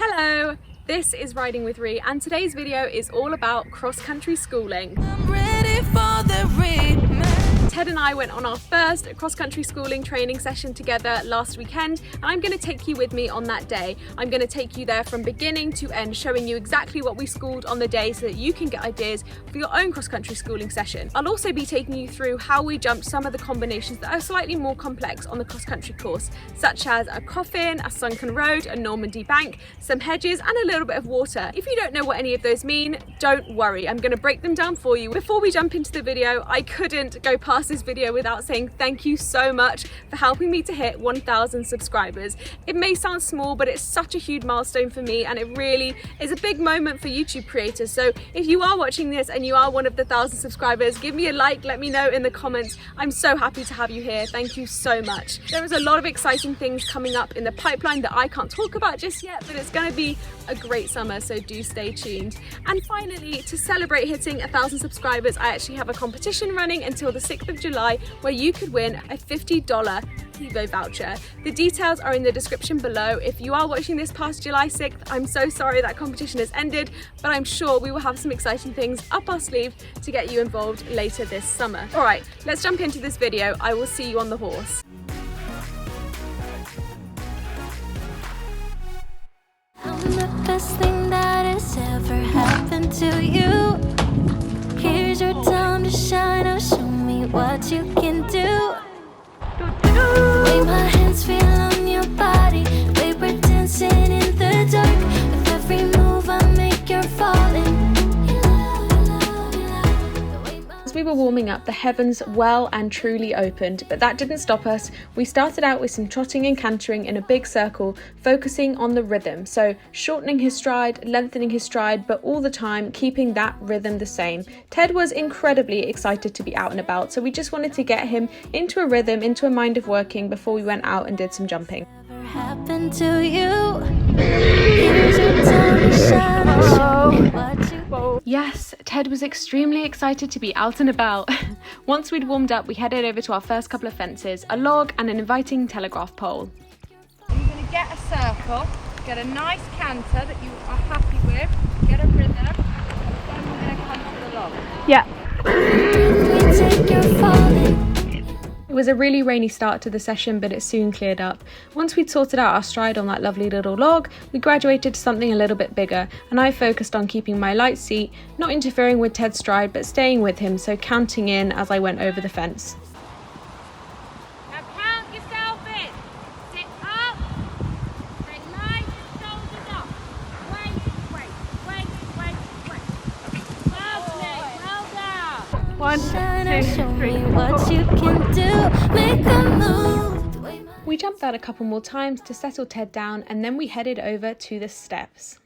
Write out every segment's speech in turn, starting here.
Hello, this is Riding with Ree and today's video is all about cross-country schooling. I'm ready for the remix. Ted and I went on our first cross-country schooling training session together last weekend and I'm going to take you with me on that day. I'm going to take you there from beginning to end, showing you exactly what we schooled on the day so that you can get ideas for your own cross-country schooling session. I'll also be taking you through how we jumped some of the combinations that are slightly more complex on the cross-country course, such as a Coffin, a Sunken Road, a Normandy Bank, some hedges and a little bit of water. If you don't know what any of those mean, don't worry, I'm going to break them down for you. Before we jump into the video, I couldn't go past this video without saying thank you so much for helping me to hit 1,000 subscribers. It may sound small, but it's such a huge milestone for me and it really is a big moment for YouTube creators. So if you are watching this and you are one of the 1,000 subscribers, give me a like, let me know in the comments. I'm so happy to have you here. Thank you so much. There is a lot of exciting things coming up in the pipeline that I can't talk about just yet, but it's going to be a great summer, so do stay tuned. And finally, to celebrate hitting 1,000 subscribers, I actually have a competition running until the 6th of July where you could win a $50 Evo voucher. The details are in the description below. If you are watching this past July 6th, I'm so sorry that competition has ended, but I'm sure we will have some exciting things up our sleeve to get you involved later this summer. All right, let's jump into this video. I will see you on the horse. I'm the best thing that has ever happened to you. Here's your time to shine. Now show me what you can do. The way my hands feel on your body, the way we're dancing in the dark. With every move I make, you're falling. As we were warming up, the heavens well and truly opened, but that didn't stop us. We started out with some trotting and cantering in a big circle, focusing on the rhythm. So shortening his stride, lengthening his stride, but all the time keeping that rhythm the same. Ted was incredibly excited to be out and about, so we just wanted to get him into a rhythm, into a mind of working before we went out and did some jumping. Never happened to you. Here's your time to shine. Now show me what you Yes, Ted was extremely excited to be out and about. Once we'd warmed up, we headed over to our first couple of fences, a log and an inviting telegraph pole. You're going to get a circle, get a nice canter that you are happy with, get a rhythm, then we're going to come to the log. Yeah. we take, you're falling. It was a really rainy start to the session, but it soon cleared up. Once we'd sorted out our stride on that lovely little log, we graduated to something a little bit bigger, and I focused on keeping my light seat, not interfering with Ted's stride, but staying with him, so counting in as I went over the fence. Now count yourself in. Sit up, bring nice shoulders up. Wait. Lovely, well done. 1, Shine, 2, show 3, me what you can do. Make a move. The way my We jumped that a couple more times to settle Ted down, and then we headed over to the steps.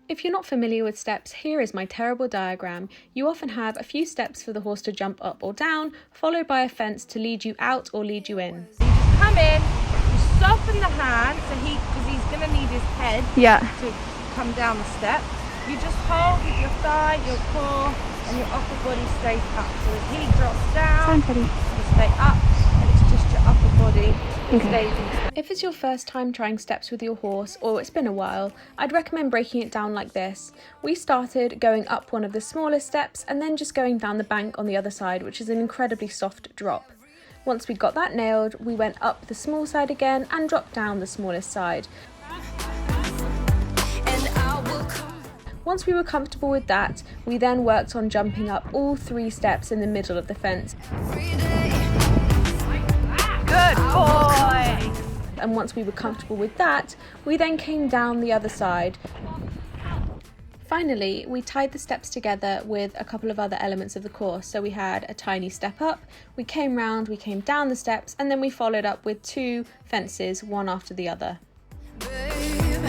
If you're not familiar with steps, here is my terrible diagram. You often have a few steps for the horse to jump up or down, followed by a fence to lead you out or lead you in. You just come in, you soften the hand, because he's going to need his head to come down the step. You just hold with your thigh, your core, and your upper body stays up. So as he drops down, you stay up, and it's just your upper body that stays in the step. If it's your first time trying steps with your horse, or it's been a while, I'd recommend breaking it down like this. We started going up one of the smallest steps and then just going down the bank on the other side, which is an incredibly soft drop. Once we got that nailed, we went up the small side again and dropped down the smallest side. and I will come. Once we were comfortable with that, we then worked on jumping up all 3 steps in the middle of the fence. Every day. Good boy! And once we were comfortable with that, we then came down the other side. Finally, we tied the steps together with a couple of other elements of the course. So we had a tiny step up, we came round, we came down the steps, and then we followed up with 2 fences, one after the other. Babe,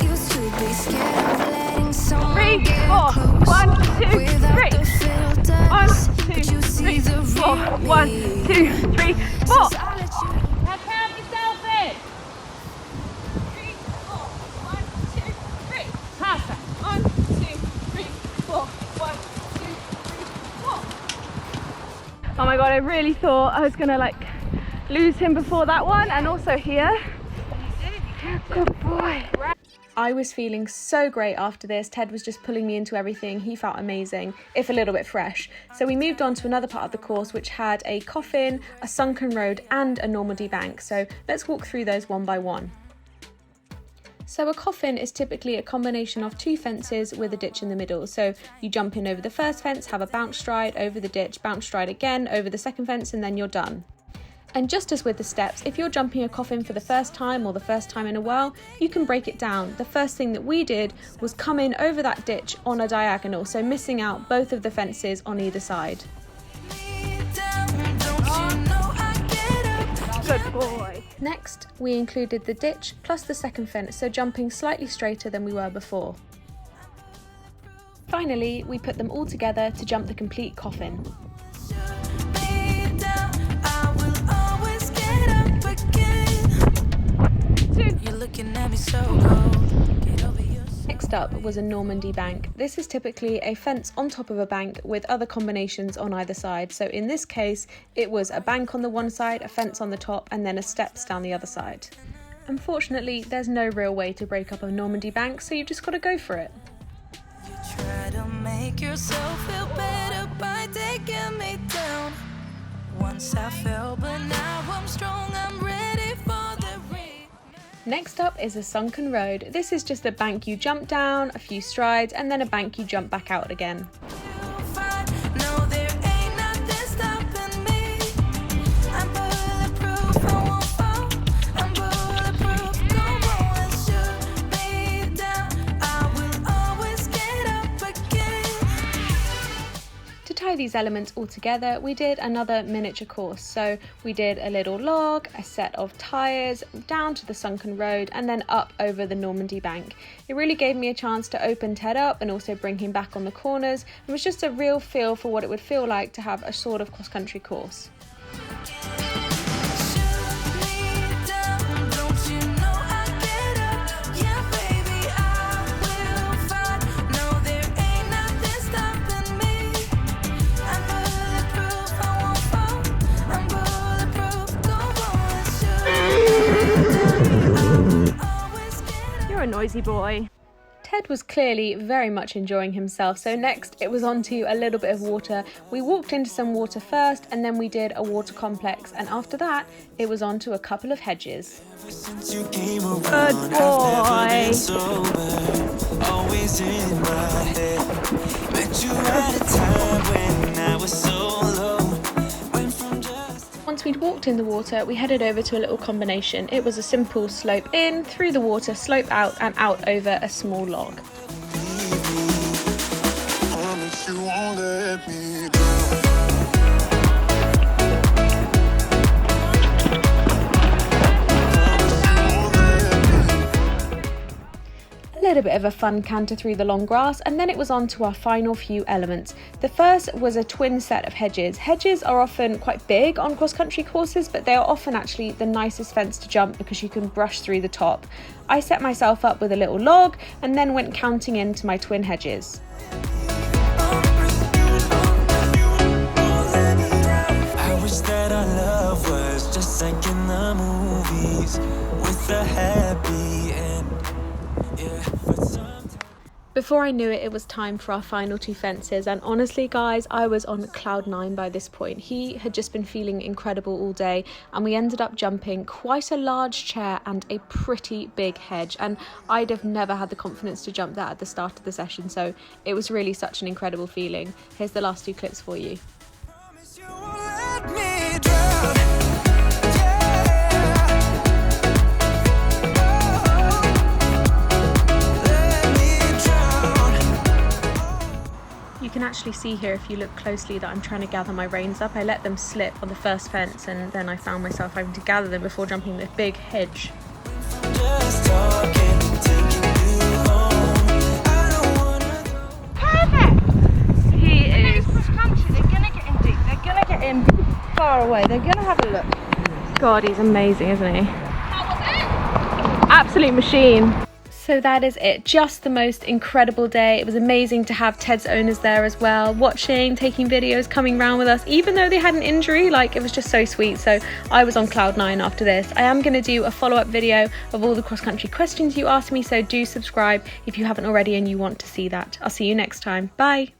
used to be scared of letting someone 3, get 4, close 1, 2, without 3. the filters. 1, But 2, you see 3, the 4. real 1, me. 2, 3, 4. Since I let you Now count yourself in. 3, 4, 1, 2, 3. Perfect. 1, 2, 3, 4. 1, 2, 3, 4. Oh my god, I really thought I was gonna lose him before that one, and also here. You did it, you kept it. Good boy. I was feeling so great after this. Ted was just pulling me into everything. He felt amazing, if a little bit fresh. So we moved on to another part of the course which had a Coffin, a Sunken Road and a Normandy Bank. So let's walk through those one by one. So a coffin is typically a combination of two fences with a ditch in the middle. So you jump in over the first fence, have a bounce stride over the ditch, bounce stride again over the second fence, and then you're done. And just as with the steps, if you're jumping a coffin for the first time or the first time in a while, you can break it down. The first thing that we did was come in over that ditch on a diagonal, so missing out both of the fences on either side. Good boy. Next, we included the ditch plus the second fence, so jumping slightly straighter than we were before. Finally, we put them all together to jump the complete coffin. Next up was a Normandy Bank. This is typically a fence on top of a bank with other combinations on either side. So in this case, it was a bank on the one side, a fence on the top, and then a steps down the other side. Unfortunately, there's no real way to break up a Normandy Bank, so you've just got to go for it. You try to make yourself feel better by taking me down. Once I fell, but now I'm strong, I'm ready for the rain. Next up is a Sunken Road. This is just a bank you jump down, a few strides, and then a bank you jump back out again. No, there ain't nothing stopping me. I'm bulletproof, I won't fall. I'm bulletproof, come on and shoot me down. I will always get up again. To tie these elements all together, we did another miniature course. So we did a little log, a set of tyres, down to the Sunken Road, and then up over the Normandy Bank. It really gave me a chance to open Ted up and also bring him back on the corners. It was just a real feel for what it would feel like to have a sort of cross-country course. You're a noisy boy. Ted was clearly very much enjoying himself, so next it was on to a little bit of water. We walked into some water first, and then we did a water complex, and after that it was on to a couple of hedges. Good boy. Always in my head. Met you at a time when I was so low. Once we'd walked in the water, we headed over to a little combination. It was a simple slope in, through the water, slope out, and out over a small log. A little bit of a fun canter through the long grass, and then it was on to our final few elements. The first was a twin set of hedges. Hedges are often quite big on cross-country courses, but they are often actually the nicest fence to jump because you can brush through the top. I set myself up with a little log and then went counting into my twin hedges. I wish that our love was just like in the movies with a happy end. Before I knew it, it was time for our final two fences, and honestly guys, I was on cloud 9 by this point. He had just been feeling incredible all day, and we ended up jumping quite a large chair and a pretty big hedge, and I'd have never had the confidence to jump that at the start of the session, so it was really such an incredible feeling. Here's the last two clips for you. You can actually see here if you look closely that I'm trying to gather my reins up. I let them slip on the first fence and then I found myself having to gather them before jumping the big hedge. Perfect! He is. They're gonna get him deep. They're gonna get him far away. They're gonna have a look. God, he's amazing, isn't he? How was it? Absolute machine. So that is it, just the most incredible day. It was amazing to have Ted's owners there as well, watching, taking videos, coming round with us, even though they had an injury. Like, it was just so sweet. So I was on cloud 9 after this. I am going to do a follow-up video of all the cross-country questions you asked me, so do subscribe if you haven't already and you want to see that. I'll see you next time. Bye.